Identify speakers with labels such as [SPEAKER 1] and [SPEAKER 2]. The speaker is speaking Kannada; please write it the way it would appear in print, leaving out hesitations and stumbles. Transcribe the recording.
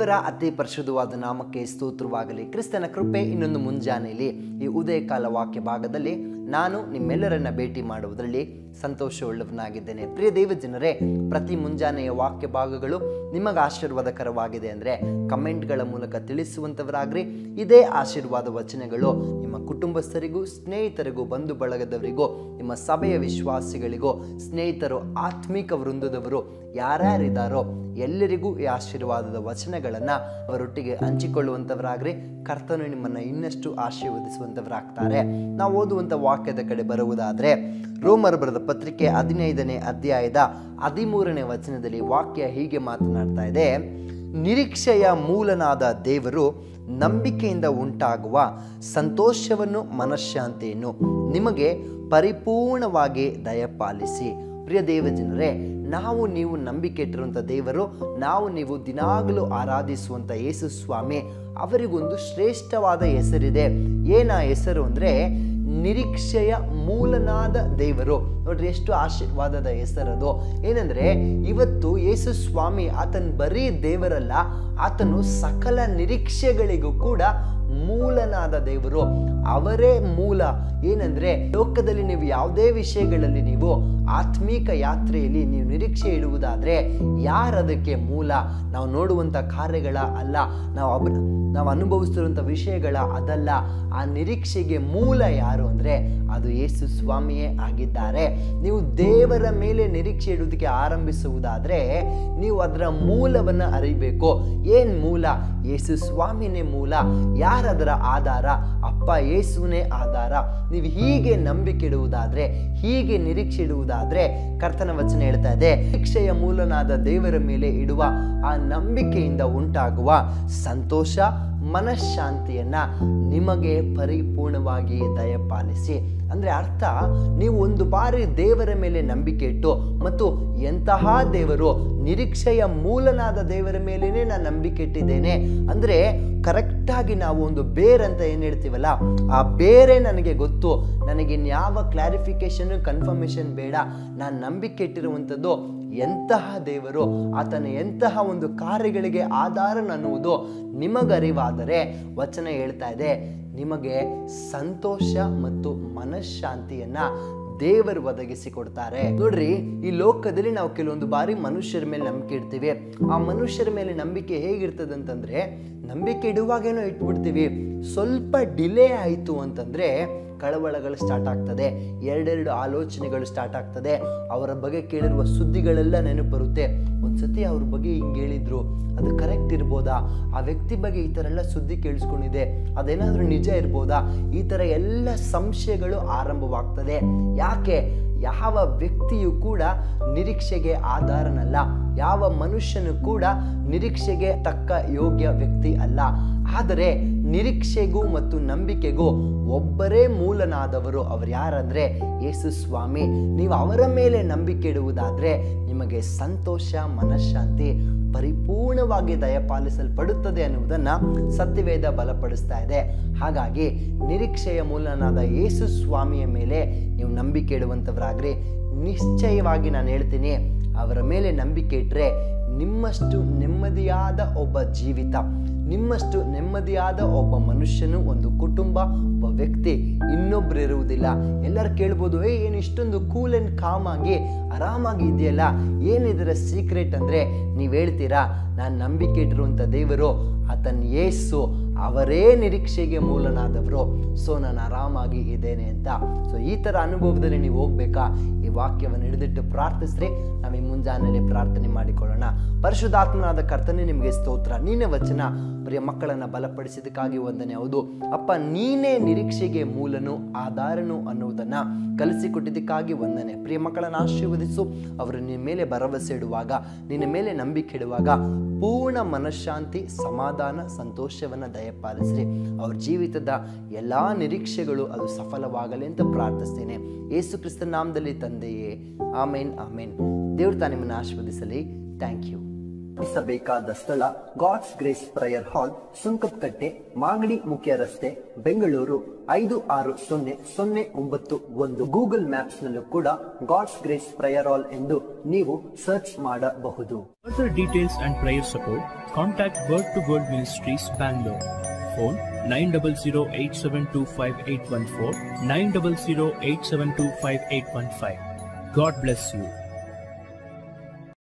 [SPEAKER 1] ದೇವರ ಅತಿ ಪರಿಶುದ್ಧವಾದ ನಾಮಕ್ಕೆ ಸ್ತೋತ್ರವಾಗಲಿ. ಕ್ರಿಸ್ತನ ಕೃಪೆ ಇನ್ನೊಂದು ಮುಂಜಾನೆಯಲ್ಲಿ ಈ ಉದಯಕಾಲ ವಾಕ್ಯ ಭಾಗದಲ್ಲಿ ನಾನು ನಿಮ್ಮೆಲ್ಲರನ್ನ ಭೇಟಿ ಮಾಡುವುದರಲ್ಲಿ ಸಂತೋಷವುಳ್ಳವನಾಗಿದ್ದೇನೆ. ಪ್ರಿಯ ದೇವಜನರೇ, ಪ್ರತಿ ಮುಂಜಾನೆಯ ವಾಕ್ಯ ಭಾಗಗಳು ನಿಮಗೆ ಆಶೀರ್ವಾದಕರವಾಗಿದೆ ಅಂದರೆ ಕಮೆಂಟ್ಗಳ ಮೂಲಕ ತಿಳಿಸುವಂಥವರಾಗ್ರಿ. ಇದೇ ಆಶೀರ್ವಾದ ವಚನಗಳು ನಿಮ್ಮ ಕುಟುಂಬಸ್ಥರಿಗೂ, ಸ್ನೇಹಿತರಿಗೂ, ಬಂಧು ಬಳಗದವರಿಗೂ, ನಿಮ್ಮ ಸಭೆಯ ವಿಶ್ವಾಸಿಗಳಿಗೂ, ಸ್ನೇಹಿತರು, ಆತ್ಮಿಕ ವೃಂದದವರು ಯಾರ್ಯಾರಿದ್ದಾರೋ ಎಲ್ಲರಿಗೂ ಈ ಆಶೀರ್ವಾದದ ವಚನಗಳನ್ನು ಅವರೊಟ್ಟಿಗೆ ಹಂಚಿಕೊಳ್ಳುವಂಥವರಾಗ್ರಿ. ಕರ್ತನು ನಿಮ್ಮನ್ನು ಇನ್ನಷ್ಟು ಆಶೀರ್ವದಿಸುವಂಥವರಾಗ್ತಾರೆ. ನಾವು ಓದುವಂಥ ವಾಕ್ಯದ ಕಡೆ ಬರುವುದಾದರೆ, ರೋಮರ್ ಬರೆದ ಪತ್ರಿಕೆ 15ನೇ ಅಧ್ಯಾಯದ 13ನೇ ವಚನದಲ್ಲಿ ವಾಕ್ಯ ಹೀಗೆ ಮಾತನಾಡ್ತಾ ಇದೆ. ನಿರೀಕ್ಷೆಯ ಮೂಲನಾದ ದೇವರು ನಂಬಿಕೆಯಿಂದ ಉಂಟಾಗುವ ಸಂತೋಷವನ್ನು, ಮನಃಶಾಂತಿಯನ್ನು ನಿಮಗೆ ಪರಿಪೂರ್ಣವಾಗಿ ದಯಪಾಲಿಸಿ. ಪ್ರಿಯ ದೇವಜನರೇ, ನಾವು ನೀವು ನಂಬಿಕೆ ಇಟ್ಟಿರುವಂಥ ದೇವರು, ನಾವು ನೀವು ದಿನಾಗಲೂ ಆರಾಧಿಸುವಂಥ ಯೇಸು ಸ್ವಾಮಿ, ಅವರಿಗೊಂದು ಶ್ರೇಷ್ಠವಾದ ಹೆಸರಿದೆ. ಏನ ಹೆಸರು ಅಂದರೆ ನಿರೀಕ್ಷೆಯ ಮೂಲನಾದ ದೇವರು. ನೋಡ್ರಿ, ಎಷ್ಟು ಆಶೀರ್ವಾದದ ಹೆಸರದು. ಏನಂದ್ರೆ ಇವತ್ತು ಯೇಸು ಸ್ವಾಮಿ ಆತನ ಬರೀ ದೇವರಲ್ಲ, ಆತನು ಸಕಲ ನಿರೀಕ್ಷೆಗಳಿಗೂ ಕೂಡ ಮೂಲನಾದ ದೇವರು. ಅವರೇ ಮೂಲ. ಏನಂದ್ರೆ ಲೋಕದಲ್ಲಿ ನೀವು ಯಾವುದೇ ವಿಷಯಗಳಲ್ಲಿ ನೀವು ಆತ್ಮೀಕ ಯಾತ್ರೆಯಲ್ಲಿ ನೀವು ನಿರೀಕ್ಷೆ ಇಡುವುದಾದ್ರೆ ಯಾರದಕ್ಕೆ ಮೂಲ? ನಾವು ನೋಡುವಂಥ ಕಾರ್ಯಗಳ ಅಲ್ಲ, ನಾವು ಅನುಭವಿಸ್ತಿರುವಂಥ ವಿಷಯಗಳ ಅದಲ್ಲ. ಆ ನಿರೀಕ್ಷೆಗೆ ಮೂಲ ಯಾರು ಅಂದರೆ ಅದು ಯೇಸು ಸ್ವಾಮಿಯೇ ಆಗಿದ್ದಾರೆ. ನೀವು ದೇವರ ಮೇಲೆ ನಿರೀಕ್ಷೆ ಇಡುವುದಕ್ಕೆ ಆರಂಭಿಸುವುದಾದ್ರೆ ನೀವು ಅದರ ಮೂಲವನ್ನು ಅರಿಬೇಕು. ಏನು ಮೂಲ? ಯೇಸು ಸ್ವಾಮಿನೇ ಮೂಲ. ಯಾರದರ ಆಧಾರ? ಅಪ್ಪ ಯೇಸುನೇ ಆಧಾರ. ನೀವು ಹೀಗೆ ನಂಬಿಕೆ ಇಡುವುದಾದ್ರೆ, ಹೀಗೆ ನಿರೀಕ್ಷೆ ಇಡುವುದಾದ್ರೆ, ಕರ್ತನ ವಚನ ಹೇಳ್ತಾ ಇದೆ, ನಿರೀಕ್ಷೆಯ ಮೂಲನಾದ ದೇವರ ಮೇಲೆ ಇಡುವ ಆ ನಂಬಿಕೆಯಿಂದ ಉಂಟಾಗುವ ಸಂತೋಷ, ಮನಃಶಾಂತಿಯನ್ನ ನಿಮಗೆ ಪರಿಪೂರ್ಣವಾಗಿ ದಯಪಾಲಿಸಿ. ಅಂದ್ರೆ ಅರ್ಥ, ನೀವು ಒಂದು ಬಾರಿ ದೇವರ ಮೇಲೆ ನಂಬಿಕೆ ಇಟ್ಟು, ಮತ್ತು ಎಂತಹ ದೇವರು? ನಿರೀಕ್ಷೆಯ ಮೂಲನಾದ ದೇವರ ಮೇಲೇನೆ ನಾನು ನಂಬಿಕೆ ಇಟ್ಟಿದ್ದೇನೆ ಅಂದ್ರೆ ಕರೆಕ್ಟಾಗಿ ನಾವು ಒಂದು ಬೇರಂತ ಏನು ಹೇಳ್ತೀವಲ್ಲ, ಆ ಬೇರೆ ನನಗೆ ಗೊತ್ತು, ನನಗೆ ಯಾವ ಕ್ಲಾರಿಫಿಕೇಶನ್, ಕನ್ಫರ್ಮೇಶನ್ ಬೇಡ. ನಾನು ನಂಬಿಕೆ ಇಟ್ಟಿರುವಂಥದ್ದು ಎಂತಹ ದೇವರು, ಆತನ ಎಂತಹ ಒಂದು ಕಾರ್ಯಗಳಿಗೆ ಆಧಾರ ಅನ್ನುವುದು ನಿಮಗರಿವಾದರೆ ವಚನ ಹೇಳ್ತಾ ಇದೆ, ನಿಮಗೆ ಸಂತೋಷ ಮತ್ತು ಮನಃಶಾಂತಿಯನ್ನ ದೇವರು ಒದಗಿಸಿಕೊಡ್ತಾರೆ. ನೋಡ್ರಿ, ಈ ಲೋಕದಲ್ಲಿ ನಾವು ಕೆಲವೊಂದು ಬಾರಿ ಮನುಷ್ಯರ ಮೇಲೆ ನಂಬಿಕೆ ಇಡ್ತೀವಿ. ಆ ಮನುಷ್ಯರ ಮೇಲೆ ನಂಬಿಕೆ ಹೇಗಿರ್ತದೆ ಅಂತಂದ್ರೆ, ನಂಬಿಕೆ ಇಡುವಾಗೇನೋ ಇಟ್ಬಿಡ್ತೀವಿ, ಸ್ವಲ್ಪ ಡಿಲೇ ಆಯಿತು ಅಂತಂದ್ರೆ ಕಳವಳಗಳು ಸ್ಟಾರ್ಟ್ ಆಗ್ತದೆ, ಎರಡೆರಡು ಆಲೋಚನೆಗಳು ಸ್ಟಾರ್ಟ್ ಆಗ್ತದೆ. ಅವರ ಬಗ್ಗೆ ಕೇಳಿರುವ ಸುದ್ದಿಗಳೆಲ್ಲ ನೆನಪು ಬರುತ್ತೆ. ಒಂದ್ಸತಿ ಅವ್ರ ಬಗ್ಗೆ ಹಿಂಗೆ ಹೇಳಿದ್ರು, ಅದು ಕರೆಕ್ಟ್ ಇರ್ಬೋದಾ? ಆ ವ್ಯಕ್ತಿ ಬಗ್ಗೆ ಈ ಥರ ಎಲ್ಲ ಸುದ್ದಿ ಕೇಳಿಸ್ಕೊಂಡಿದೆ, ಅದೇನಾದರೂ ನಿಜ ಇರ್ಬೋದಾ? ಈ ಥರ ಎಲ್ಲ ಸಂಶಯಗಳು ಆರಂಭವಾಗ್ತದೆ. ಯಾಕೆ? ಯಾವ ವ್ಯಕ್ತಿಯು ಕೂಡ ನಿರೀಕ್ಷೆಗೆ ಆಧಾರನಲ್ಲ, ಯಾವ ಮನುಷ್ಯನು ಕೂಡ ನಿರೀಕ್ಷೆಗೆ ತಕ್ಕ ಯೋಗ್ಯ ವ್ಯಕ್ತಿ ಅಲ್ಲ. ಆದರೆ ನಿರೀಕ್ಷೆಗೂ ಮತ್ತು ನಂಬಿಕೆಗೂ ಒಬ್ಬರೇ ಮೂಲನಾದವರು. ಅವರು ಯಾರಂದ್ರೆ ಯೇಸು ಸ್ವಾಮಿ. ನೀವು ಅವರ ಮೇಲೆ ನಂಬಿಕೆ ಇಡುವುದಾದ್ರೆ ನಿಮಗೆ ಸಂತೋಷ, ಮನಃಶಾಂತಿ ಪರಿಪೂರ್ಣವಾಗಿ ದಯಪಾಲಿಸಲ್ಪಡುತ್ತದೆ ಅನ್ನುವುದನ್ನು ಸತ್ಯವೇದ ಬಲಪಡಿಸ್ತಾ ಇದೆ. ಹಾಗಾಗಿ ನಿರೀಕ್ಷೆಯ ಮೂಲನಾದ ಯೇಸು ಸ್ವಾಮಿಯ ಮೇಲೆ ನೀವು ನಂಬಿಕೆ ಇಡುವಂಥವರಾಗ್ರಿ. ನಿಶ್ಚಯವಾಗಿ ನಾನು ಹೇಳ್ತೀನಿ, ಅವರ ಮೇಲೆ ನಂಬಿಕೆ ಇಟ್ಟರೆ ನಿಮ್ಮಷ್ಟು ನೆಮ್ಮದಿಯಾದ ಒಬ್ಬ ಜೀವಿತ, ನಿಮ್ಮಷ್ಟು ನೆಮ್ಮದಿಯಾದ ಒಬ್ಬ ಮನುಷ್ಯನು, ಒಂದು ಕುಟುಂಬ, ಒಬ್ಬ ವ್ಯಕ್ತಿ ಇನ್ನೊಬ್ರು ಇರುವುದಿಲ್ಲ. ಎಲ್ಲರೂ ಕೇಳ್ಬೋದು, ಏನು ಇಷ್ಟೊಂದು ಕೂಲ್ ಆ್ಯಂಡ್ ಕಾಮ್ ಆಗಿ ಆರಾಮಾಗಿ ಇದೆಯಲ್ಲ, ಏನಿದರ ಸೀಕ್ರೆಟ್ ಅಂದರೆ ನೀವು ಹೇಳ್ತೀರಾ, ನಾನು ನಂಬಿಕೆ ಇಟ್ಟಿರುವಂಥ ದೇವರು ಆತನ ಯೇಸು, ಅವರೇ ನಿರೀಕ್ಷೆಗೆ ಮೂಲನಾದವರು, ಸೊ ನಾನು ಆರಾಮಾಗಿ ಇದ್ದೇನೆ ಅಂತ. ಸೊ ಈ ಥರ ಅನುಭವದಲ್ಲಿ ನೀವು ಹೋಗ್ಬೇಕಾ? ಈ ವಾಕ್ಯವನ್ನು ಹಿಡಿದಿಟ್ಟು ಪ್ರಾರ್ಥಿಸ್ರಿ. ನಾವು ಈ ಮುಂಜಾನೆಯಲ್ಲಿ ಪ್ರಾರ್ಥನೆ ಮಾಡಿಕೊಳ್ಳೋಣ. ಪರಿಶುದ್ಧಾತ್ಮನಾದ ಕರ್ತನೇ, ನಿಮಗೆ ಸ್ತೋತ್ರ. ನೀನೇ ವಚನ ಪ್ರಿಯ ಮಕ್ಕಳನ್ನು ಬಲಪಡಿಸಿದಕ್ಕಾಗಿ ವಂದನೆ. ಹೌದು ಅಪ್ಪ, ನೀನೇ ನಿರೀಕ್ಷೆಗೆ ಮೂಲನು, ಆಧಾರನು ಅನ್ನುವುದನ್ನು ಕಲಿಸಿಕೊಟ್ಟಿದ್ದಕ್ಕಾಗಿ ವಂದನೆ. ಪ್ರಿಯ ಮಕ್ಕಳನ್ನು ಆಶೀರ್ವದಿಸು. ಅವರು ನಿನ್ನ ಮೇಲೆ ಭರವಸೆ ಇಡುವಾಗ, ನಿನ್ನ ಮೇಲೆ ನಂಬಿಕೆ ಇಡುವಾಗ ಪೂರ್ಣ ಮನಃಶಾಂತಿ, ಸಮಾಧಾನ, ಸಂತೋಷವನ್ನು ದಯಪಾಲಿಸ್ರಿ. ಅವ್ರ ಜೀವಿತದ ಎಲ್ಲ ನಿರೀಕ್ಷೆಗಳು ಅದು ಸಫಲವಾಗಲಿ ಅಂತ ಪ್ರಾರ್ಥಿಸ್ತೇನೆ ಯೇಸು ಕ್ರಿಸ್ತನ ನಾಮದಲ್ಲಿ ತಂದೆಯೇ, ಆಮೇನ್, ಆಮೇನ್. ದೇವರು ತಾನು ನಿಮ್ಮನ್ನು ಆಶೀರ್ವದಿಸಲಿ. Thank you.
[SPEAKER 2] ಬೇಕಾದ ಸ್ಥಳ God's grace prayer hall, Sunkadakatte, Magadi ಮುಖ್ಯ ರಸ್ತೆ, ಬೆಂಗಳೂರು 560091. ಗೂಗಲ್ ಮ್ಯಾಪ್ಸ್ ನಲ್ಲೂ ಕೂಡ ಗಾಡ್ಸ್ ಗ್ರೇಸ್ ಪ್ರೇಯರ್ ಹಾಲ್ ಎಂದು ನೀವು ಸರ್ಚ್ ಮಾಡಬಹುದು.
[SPEAKER 3] Further details and prayer support, Contact Word to Word Ministries, Bangalore. Phone 900-872-5814, 900-872-5815. God bless you.